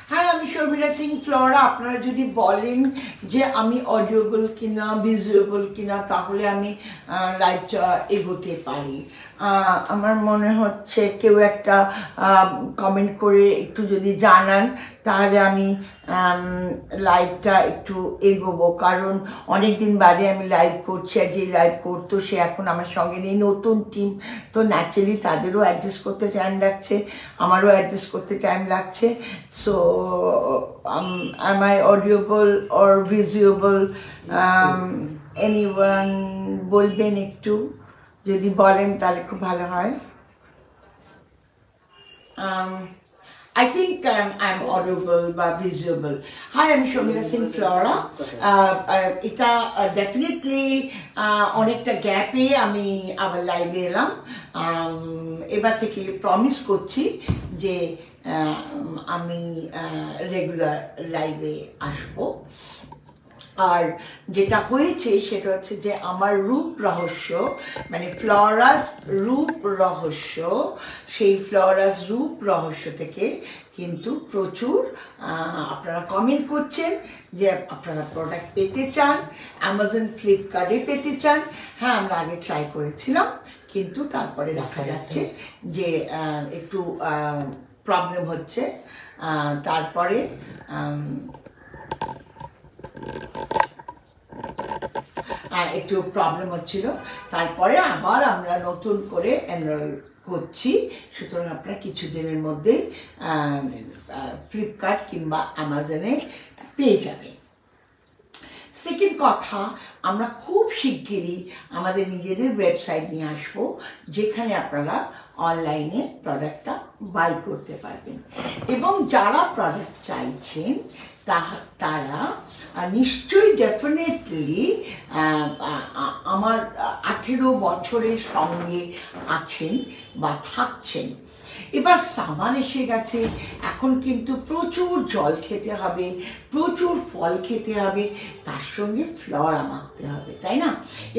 হ্যাঁ, আমি শর্মিলা সিং ফ্লোরা। আপনারা যদি বলেন যে আমি অডিওবল কিনা ভিজুয়েবল কিনা, তাহলে আমি লাইভটা এগোতে পারি। আমার মনে হচ্ছে কেউ একটা কমেন্ট করে একটু যদি জানান, তাহলে আমি লাইভটা একটু এগোবো। কারণ অনেক দিন বাদে আমি লাইভ করছি, আর যে লাইভ করতো সে এখন আমার সঙ্গে নেই, নতুন টিম। তো ন্যাচারালি তাদেরও অ্যাডজাস্ট করতে টাইম লাগছে, আমারও অ্যাডজাস্ট করতে টাইম লাগছে। So am I audible or visible? Anyone বলবেন একটু, যদি বলেন তাহলে খুব ভালো হয়। I think I'm audible বা visible. Hi, I'm Shomila Singh Flora. এটা ডেফিনেটলি অনেকটা গ্যাপে আমি আবার লাইভে এলাম। এবার থেকে প্রমিস করছি যে আমি রেগুলার লাইভে আসবো। আর যেটা হয়েছে সেটা হচ্ছে যে আমার রূপ রহস্য, মানে ফ্লোরাস রূপ রহস্য, সেই ফ্লোরাস রূপ রহস্য থেকে কিন্তু প্রচুর আপনারা কমেন্ট করছেন যে আপনারা প্রোডাক্ট পেতে চান, অ্যামাজন ফ্লিপকার্টে পেতে চান। হ্যাঁ, আমরা আগে ট্রাই করেছিলাম, কিন্তু তারপরে দেখা যাচ্ছে যে একটু প্রবলেম হচ্ছে। তারপরে একটু প্রবলেম হচ্ছিল, তারপরে আবার আমরা নতুন করে এনরোল করছি। সুতরাং আপনারা কিছুদিনের মধ্যেই ফ্লিপকার্ট কিংবা অ্যামাজনে পেয়ে যাবেন। সেকেন্ড কথা, আমরা খুব শিগগিরই আমাদের নিজেদের ওয়েবসাইট নিয়ে আসবো, যেখানে আপনারা অনলাইনে প্রোডাক্টটা বাই করতে পারবেন। এবং যারা প্রোডাক্ট চাইছেন তারা নিশ্চয়ই ডেফিনেটলি আমার 18 বছরের সঙ্গে আছেন বা থাকছেন। এবার সামার এসে গেছে, এখন কিন্তু প্রচুর জল খেতে হবে, প্রচুর ফল খেতে হবে, তার সঙ্গে ফ্লোরা মাখতে হবে, তাই না?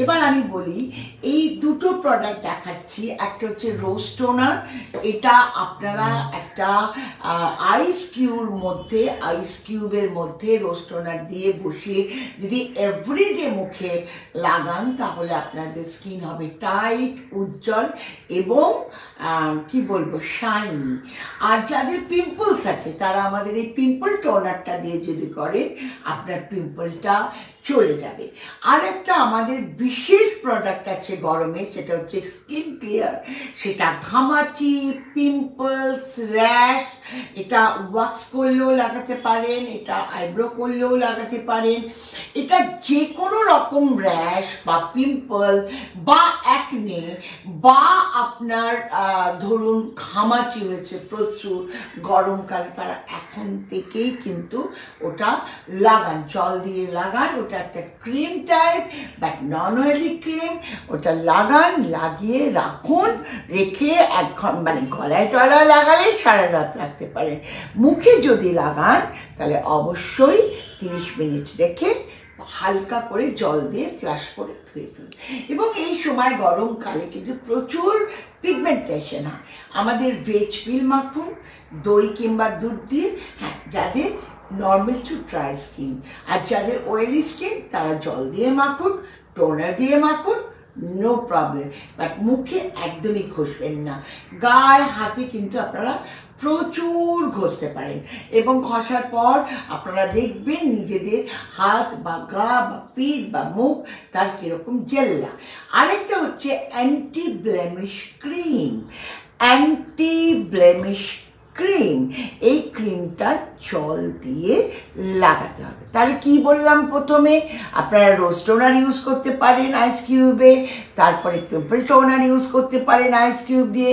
এবার আমি বলি, এই দুটো প্রোডাক্ট দেখাচ্ছি। একটা হচ্ছে রোজ টোনার। এটা আপনারা একটা আইস কিউবের মধ্যে রোজ টোনার দিয়ে বসিয়ে যদি এভরিডে মুখে লাগান, তাহলে আপনাদের স্কিন হবে টাইট, উজ্জ্বল এবং কি বলবো, শাইনি। আর যাদের পিম্পলস আছে তারা আমাদের এই পিম্পল টোনারটা দিয়ে যদি করেন, আপনার পিম্পলটা চলে যাবে। আর একটা আমাদের বিশেষ প্রোডাক্ট আছে গরমে, সেটা হচ্ছে স্কিন ক্লিয়ার। সেটা ঘামাচি, পিম্পলস, র্যাশ, এটা ওয়াক্স করলেও লাগাতে পারেন, এটা আইব্রো করলেও লাগাতে পারেন। এটা যে কোনো রকম র্যাশ বা পিম্পল বা অ্যাকনে বা আপনার ধরুন ঘামাচি হয়েছে প্রচুর গরমকালে, তারা এখন থেকেই কিন্তু ওটা লাগান, জল দিয়ে লাগান। ওটা একটা cream type, but non oily cream. ওটা লাগান, লাগিয়ে রাখুন, রেখে মানে গলায় টলায় লাগালে সারা রাত রাখতে পারেন। মুখে যদি লাগান তাহলে অবশ্যই 30 মিনিট রেখে হালকা করে জল দিয়ে ফ্লাশ করে ধুয়ে ফেলুন। এবং এই সময় গরমকালে কিন্তু প্রচুর পিগমেন্টেশন হয়। আমাদের ভেজ পিল মাখুন দই কিংবা দুধ দিয়ে। হ্যাঁ, যাদের নর্মাল টু ড্রাই স্কিন, আর যাদের অয়েলি স্কিন তারা জল দিয়ে মাখুন, টোনার দিয়ে মাখুন, নো প্রবলেম। বাট মুখে একদমই ঘষবেন না। গায়ে হাতে কিন্তু আপনারা প্রচুর ঘষতে পারেন, এবং ঘষার পর আপনারা দেখবেন নিজেদের হাত বা গা বা পিঠ বা মুখ তার কিরকম জেল্লা। আরেকটা হচ্ছে anti blemish cream. Anti blemish cream, এই ক্রিমটা জল দিয়ে লাগাতে হবে। তাহলে কি বললাম, প্রথমে আপনারা রোজ টোনার ইউজ করতে পারেন আইস কিউবে, তারপরে পিম্পল টোনার ইউজ করতে পারেন আইস কিউব দিয়ে।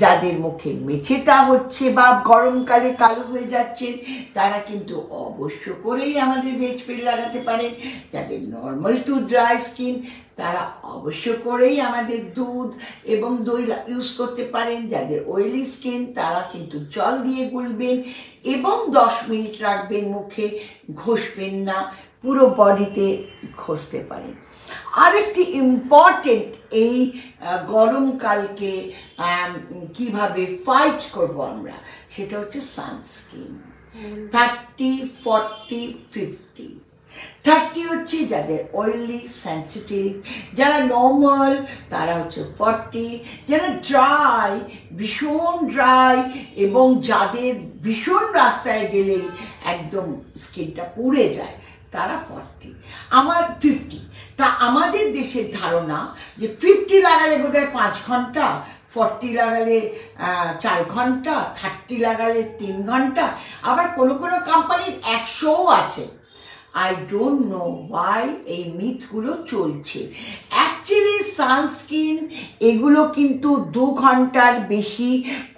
যাদের মুখে মেছেতা হচ্ছে বা গরমকালে কালো হয়ে যাচ্ছেন, তারা কিন্তু অবশ্য করেই আমাদের ভেজ পিল লাগাতে পারেন। যাদের নর্মাল টু ড্রাই স্কিন, তারা অবশ্য করেই আমাদের দুধ এবং দই ইউজ করতে পারেন। যাদের অয়েলি স্কিন, তারা কিন্তু জল দিয়ে গুলবেন এবং 10 মিনিট রাখবেন মুখে, ঘষবেন না, পুরো বডিতে ঘষতে পারেন। আরেকটি ইম্পর্টেন্ট, এই গরমকালকে কিভাবে ফাইট করব আমরা, সেটা হচ্ছে সানস্ক্রিন। 30, 40, 50। 30 হচ্ছে যাদের অয়েলি সেন্সিটিভ, যারা নর্মাল তারা হচ্ছে 40, যারা ড্রাই, ভীষণ ড্রাই এবং যাদের ভীষণ রাস্তায় গেলেই একদম স্কিনটা পুড়ে যায় তারা 40, আমার 50। তা আমাদের দেশের ধারণা যে 50 লাগালে বোধহয় 5 ঘন্টা, 40 লাগালে 4 ঘন্টা, 30 লাগালে 3 ঘন্টা, আবার কোনো কোনো কোম্পানির 100ও আছে। আই ডোন্ট নো ওয়াই এই মিথগুলো চলছে। অ্যাকচুয়ালি সানস্ক্রিন এগুলো কিন্তু 2 ঘন্টার বেশি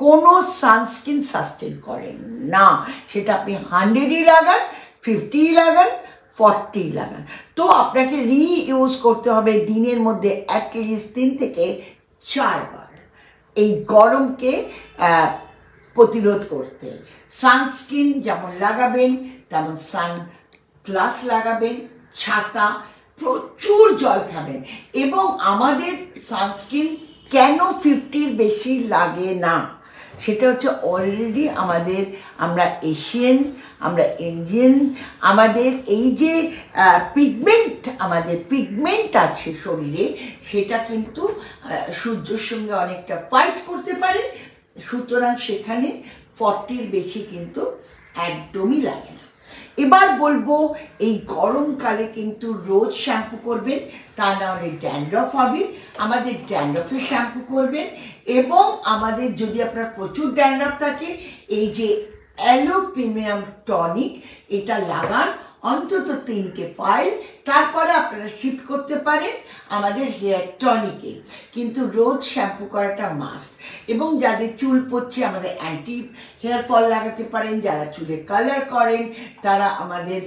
কোনো সানস্ক্রিন সাস্টেন করেন না। সেটা আপনি 100ই লাগান, 50ই লাগান, 40 লাগান। তো আপনাকে রিইউজ করতে হবে দিনের মধ্যে অ্যাটলিস্ট 3 থেকে 4 বার এই গরমকে প্রতিরোধ করতে। সানস্ক্রিন যেমন লাগাবেন তেমন সানগ্লাস লাগাবেন, ছাতা, প্রচুর জল খাবেন। এবং আমাদের সানস্ক্রিন কেন 50-র বেশি লাগে না সেটা হচ্ছে অলরেডি আমরা এশিয়ান, আমরা ইন্ডিয়ান, আমাদের এই যে পিগমেন্ট আছে শরীরে সেটা কিন্তু সূর্যের সঙ্গে অনেকটা ফাইট করতে পারে। সুতরাং সেখানে 40-র বেশি কিন্তু একদমই লাগে না। এবার বলবো এই গরমকালে কিন্তু রোজ শ্যাম্পু করবেন, তা না হলে ড্যান্ড্রফ হবে। আমাদের ড্যান্ড্রফে শ্যাম্পু করবেন এবং আমাদের যদি আপনার প্রচুর ড্যান্ড্রফ থাকে এই যে অ্যালো প্রিমিয়াম টনিক এটা লাগান অন্তত 3টে ফাইল, তারপরে আপনারা শিফট করতে পারেন আমাদের হেয়ার টনিকে। কিন্তু রোজ শ্যাম্পু করাটা মাস্ট। এবং যাদের চুল পড়ছে আমাদের অ্যান্টি হেয়ার ফল লাগাতে পারেন, যারা চুলে কালার করেন তারা আমাদের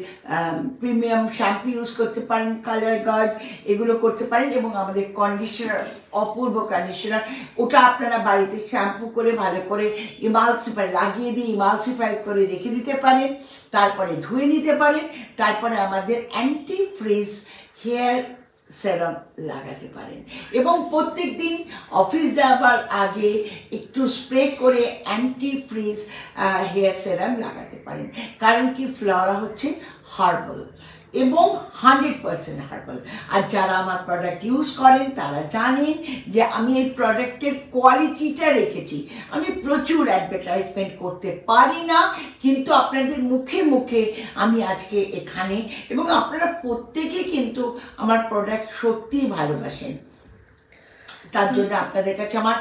প্রিমিয়াম শ্যাম্পু ইউজ করতে পারেন, কালার গার্ড এগুলো করতে পারেন। এবং আমাদের কন্ডিশনার, অপূর্ব কন্ডিশনার, ওটা আপনারা বাড়িতে শ্যাম্পু করে ভালো করে ইমালসিফাই লাগিয়ে দিয়ে ইমালসিফাই করে রেখে দিতে পারেন, তারপরে ধুয়ে নিতে পারেন। তারপরে আমাদের অ্যান্টি ফ্রিজ হেয়ার সেরাম লাগাতে পারেন এবং প্রত্যেক দিন অফিস যাবার আগে একটু স্প্রে করে অ্যান্টি ফ্রিজ হেয়ার সেরাম লাগাতে পারেন। কারণ কি ফ্লোরা হচ্ছে হার্বাল এবং 100% হার্বাল। আর যারা আমার প্রোডাক্ট ইউজ করেন তারা জানেন যে আমি এই প্রোডাক্টের কোয়ালিটিটা রেখেছি। আমি প্রচুর অ্যাডভার্টাইজমেন্ট করতে পারি না, কিন্তু আপনাদের মুখে মুখে আমি আজকে এখানে, এবং আপনারা প্রত্যেকে কিন্তু আমার প্রোডাক্ট সত্যিই ভালোবাসেন। তার জন্য আপনাদের কাছে আমার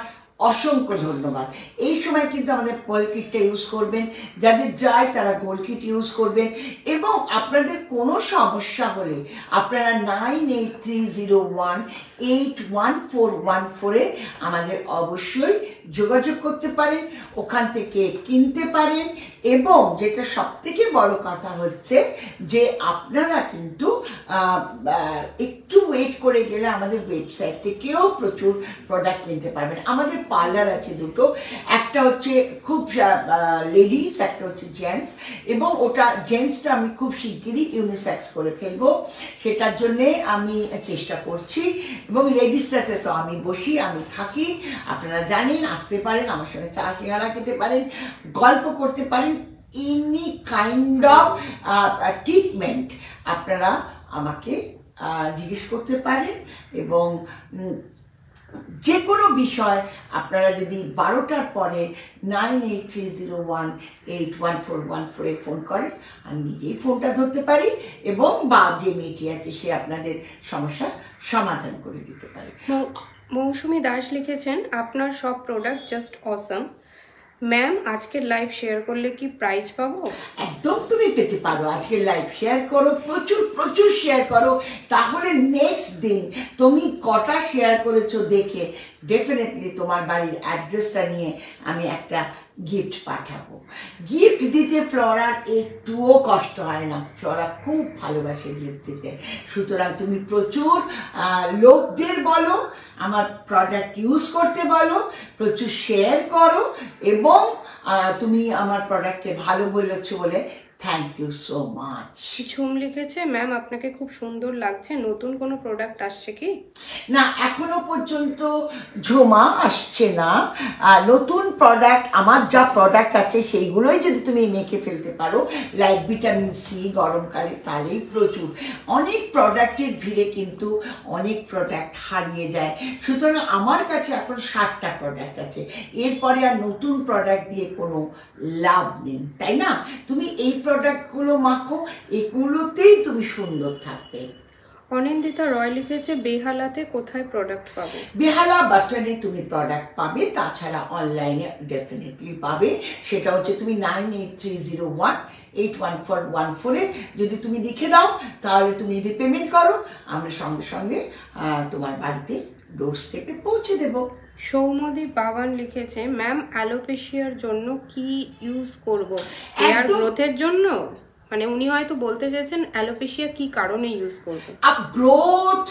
অসংখ্য ধন্যবাদ। এই সময় কিন্তু আমাদের পার্ল কিটটা ইউজ করবেন, যাদের ড্রাই তারা গোল্ড কিট ইউজ করবেন। এবং আপনাদের কোনো সমস্যা হলে আপনারা 9830181414 আমাদের অবশ্যই যোগাযোগ করতে পারেন, ওখান থেকে কিনতে পারেন। এবং যেটা সবথেকে বড় কথা হচ্ছে যে আপনারা কিন্তু একটু ওয়েট করে গেলে আমাদের ওয়েবসাইট থেকেও প্রচুর প্রোডাক্ট কিনতে পারবেন। আমাদের পার্লার আছে দুটো, একটা হচ্ছে খুব লেডিস, একটা হচ্ছে জেন্টস। এবং ওটা জেন্টসটা আমি খুব শিগগিরই ইউনিসেক্স করে ফেলবো, সেটার জন্যে আমি চেষ্টা করছি। এবং লেডিসটাতে তো আমি বসি, আমি থাকি, আপনারা জানেন, আসতে পারেন, আমার সঙ্গে চা সিঙ্গারা খেতে পারেন, গল্প করতে পারেন। এনি কাইন্ড অফ ট্রিটমেন্ট আপনারা আমাকে জিজ্ঞেস করতে পারেন। এবং যে কোনো বিষয় আপনারা যদি 12টার পরে 9830181414 ফোন করেন, আমি নিজেই ফোনটা ধরতে পারি এবং বা যে মেয়েটি আছে সে আপনাদের সমস্যার সমাধান করে দিতে পারে। মৌসুমী দাস লিখেছেন, আপনার সব প্রোডাক্ট জাস্ট অসাম। ম্যাম, আজকের লাইভ শেয়ার করলে কি প্রাইজ পাবো? একদম তুমি পেতে পারো। আজকের লাইভ শেয়ার করো, প্রচুর প্রচুর শেয়ার করো, তাহলে নেক্সট দিন তুমি কটা শেয়ার করেছো দেখে ডেফিনেটলি তোমার বাড়ির অ্যাড্রেসটা নিয়ে আমি একটা গিফট পাঠাবো। গিফট দিতে ফ্লোরার একটুও কষ্ট হয় না, ফ্লোরা খুব ভালোবাসে গিফট দিতে। সুতরাং তুমি প্রচুর লোকদের বলো আমার প্রোডাক্ট ইউজ করতে বলো, প্রচুর শেয়ার করো, এবং তুমি আমার প্রোডাক্টকে ভালো বলেছো বলে থ্যাংক ইউ সো মাচ। ঝুম লিখেছে, ম্যাম আপনাকে খুব সুন্দর লাগছে, নতুন কোনো প্রোডাক্ট আসছে কি? না, এখনো পর্যন্ত ঝুমা আসছে না। নতুন প্রোডাক্ট, আমার যা প্রোডাক্ট আছে সেইগুলোই যদি তুমি মেখে ফেলতে পারো, লাইক ভিটামিন সি গরমকালে, তাহলেই প্রচুর। অনেক প্রোডাক্টের ভিড়ে কিন্তু অনেক প্রোডাক্ট হারিয়ে যায়, সুতরাং আমার কাছে এখন 60টা প্রোডাক্ট আছে, এরপরে আর নতুন প্রোডাক্ট দিয়ে কোনো লাভ নেই, তাই না? তুমি এই প্রোডাক্টগুলো মাখো, এগুলোতেই তুমি সুন্দর থাকবে। অনিন্দিতা রয় লিখেছে, বেহালাতে কোথায় প্রোডাক্ট পাবে? বেহালা বাটনে তুমি প্রোডাক্ট পাবে, তাছাড়া অনলাইনে ডেফিনেটলি পাবে। সেটা হচ্ছে তুমি 9830181414-এ যদি তুমি লিখে দাও, তাহলে তুমি যদি পেমেন্ট করো, আমরা সঙ্গে সঙ্গে তোমার বাড়িতে ডোর স্টেপে পৌঁছে দেবো। সৌমদীপ বাবান লিখেছে, ম্যাম অ্যালোপেশিয়ার জন্য কি ইউজ করব? হেয়ার গ্রোথের জন্য? মানে উনি হয়তো বলতে চাইছেন অ্যালোপেশিয়া কি কারণে ইউজ করবে। Growth,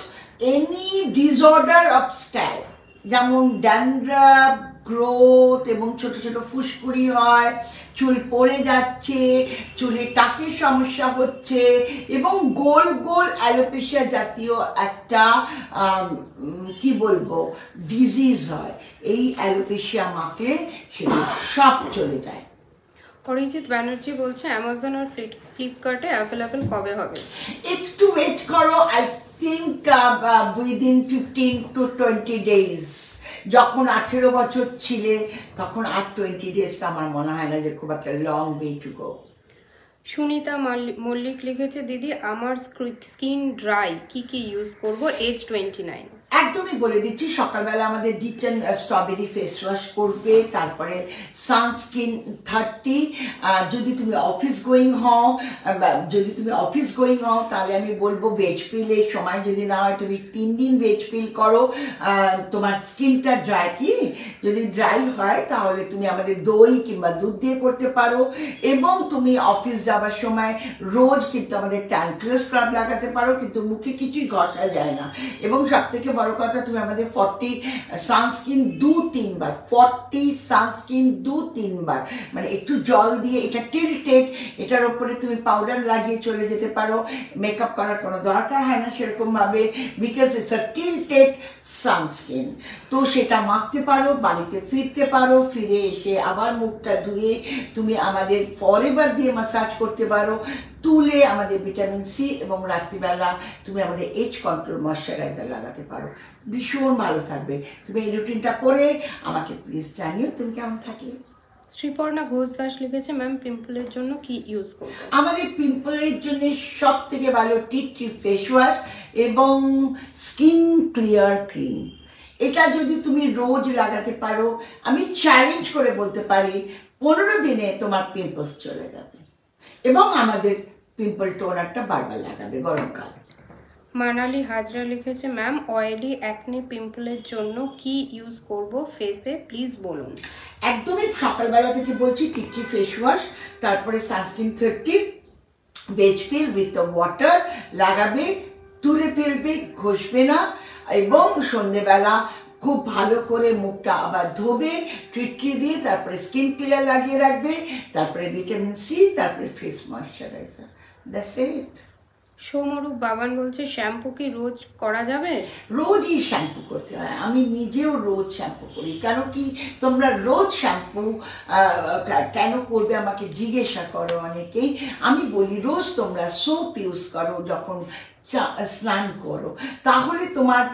any disorder of scalp, যেমন ড্যান্ড্রাফ, গ্রোথ এবং ছোট ছোট ফুসকুড়ি হয়, চুল পড়ে যাচ্ছে, চুলে টাকের সমস্যা হচ্ছে, এবং গোল গোল অ্যালোপেশিয়া জাতীয় একটা কি বলবো ডিজিজ হয়, এই অ্যালোপেশিয়া মাখলে সেগুলো সব চলে যায়। অরিজিৎ ব্যানার্জি বলছে, অ্যামাজন আর ফ্লিপকার্টে অ্যাভেলেবেল কবে হবে? একটু ওয়েট করো, I think within 15 to 20 days। যখন 18 বছর ছিলে তখন আর 20 ডেজটা আমার মনে হয় না যে খুব একটা long way to go. Sunita Mallick লিখেছে, দিদি আমার স্কিন ড্রাই, কি কি ইউজ করব? এজ 29। একদমই বলে দিচ্ছি, সকালবেলা আমাদের ডিটেন স্ট্রবেরি ফেস ওয়াশ করবে, তারপরে সানস্ক্রিন 30। যদি তুমি অফিস গোয়িং হও তাহলে আমি বলবো ভেজ পিলের সময় যদি না হয় তুমি 3 দিন ভেজ পিল করো, তোমার স্কিনটা ড্রাই, যদি ড্রাই হয় তাহলে তুমি আমাদের দই কিংবা দুধ দিয়ে করতে পারো, এবং তুমি অফিস যাওয়ার সময় রোজ কিন্তু আমাদের ট্যানক্লেস স্ক্রাব লাগাতে পারো, কিন্তু মুখে কিছুই ঘষা যায় না। এবং সব থেকে বড় কথা, তুমি আমাদের 40 সানস্ক্রিন 2-3 বার, 40 সানস্ক্রিন 2-3 বার, মানে একটু জল দিয়ে, এটা টিল্টেড, এটার উপরে তুমি পাউডার লাগিয়ে চলে যেতে পারো, মেকআপ করার কোনো দরকার হয় না সেরকম ভাবে, because it's a tilted sunscreen. তো সেটা মাখতে পারো, বাড়িতে ফিরতে পারো, ফিরে এসে আবার মুখটা ধুয়ে তুমি আমাদের ফরএভার দিয়ে মাসাজ করতে পারো, তুলে আমাদের ভিটামিন সি, এবং রাত্রিবেলা তুমি আমাদের এজ কন্ট্রোল ময়শ্চারাইজার লাগাতে পারো, ভীষণ ভালো থাকবে। তুমি এই রুটিনটা করে আমাকে প্লিজ জানিও তুমি কেমন থাকলে। শ্রীপর্ণা ঘোষ দাস লিখেছে, ম্যাম পিম্পলের জন্য কি ইউজ করব? আমাদের পিম্পলের জন্য সব থেকে ভালো টি ট্রি ফেস ওয়াশ এবং স্কিন ক্লিয়ার ক্রিম। এটা যদি তুমি রোজ লাগাতে পারো, আমি চ্যালেঞ্জ করে বলতে পারি 15 দিনে তোমার পিম্পলস চলে যাবে, এবং আমাদের পিম্পল টোনারটা বারবার লাগাবে গরমকালে। মানালি হাজরা লিখেছে, ম্যাম অয়েলি অ্যাকনি পিম্পলের জন্য কি ইউজ করব ফেসে, প্লিজ বলুন। একদমই সকালবেলা থেকে বলছি, টি ট্রি ফেস ওয়াশ, তারপরে সানস্ক্রিন 30, ভেজ পিল উইথ ওয়াটার লাগাবে, তুলে ফেলবে, ঘষবে না, এবং সন্ধেবেলা খুব ভালো করে মুখটা আবার ধোবে ট্রিট্রি দিয়ে, তারপরে স্কিন ক্লিয়ার লাগিয়ে রাখবে, তারপরে ভিটামিন সি, তারপরে face moisturiser, that's it. Soumarup Baban বলছে, শ্যাম্পু কি রোজ করা যাবে? রোজই শ্যাম্পু করতে হয়, আমি নিজেও রোজ শ্যাম্পু করি। কেন কি তোমরা রোজ শ্যাম্পু কেন করবে আমাকে জিজ্ঞাসা করো অনেকেই। আমি বলি রোজ তোমরা সোপ ইউজ করো যখন স্নান করো, তাহলে তোমার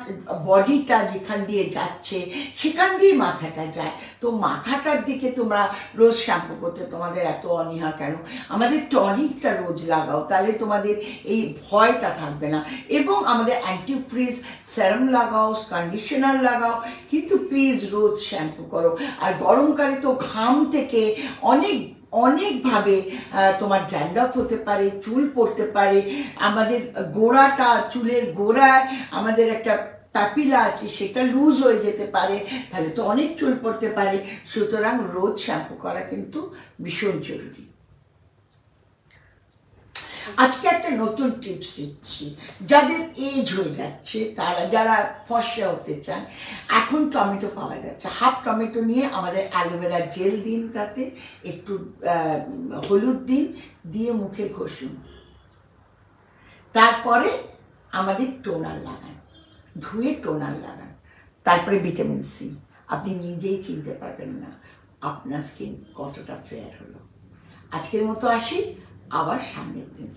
বডিটা যেখান দিয়ে যাচ্ছে সেখান দিয়ে মাথাটা যায়, তো মাথাটার দিকে তোমরা রোজ শ্যাম্পু করতে তোমাদের এত অনীহা কেন? আমাদের টনিকটা রোজ লাগাও, তাহলে তোমাদের এই ভয়টা থাকবে না, এবং আমাদের অ্যান্টিফ্রিজ সেরাম লাগাও, কন্ডিশনার লাগাও, কিন্তু প্লিজ রোজ শ্যাম্পু করো। আর গরমকালে তো ঘাম থেকে অনেকভাবে তোমার ড্যান্ড্রফ হতে পারে, চুল পড়তে পারে, আমাদের গোড়াটা, চুলের গোড়ায় আমাদের একটা প্যাপিলা আছে সেটা লুজ হয়ে যেতে পারে, তাহলে তো অনেক চুল পড়তে পারে, সুতরাং রোজ শ্যাম্পু করা কিন্তু ভীষণ জরুরি। আজকে একটা নতুন টিপস দিচ্ছি, যাদের এজ হয়ে যাচ্ছে, তারা যারা ফর্সা হতে চান, এখন টমেটো পাওয়া যাচ্ছে, হাফ টমেটো নিয়ে আমাদের অ্যালোভেরা জেল দিন, তাতে একটু হলুদ দিন, দিয়ে মুখে ঘষুন। তারপরে আমাদের টোনার লাগান, ধুয়ে টোনার লাগান, তারপরে ভিটামিন সি। আপনি নিজেই চিনতে পারবেন না আপনার স্কিন কতটা ফেয়ার হলো। আজকের মতো আসি, আবার সামনের দিন।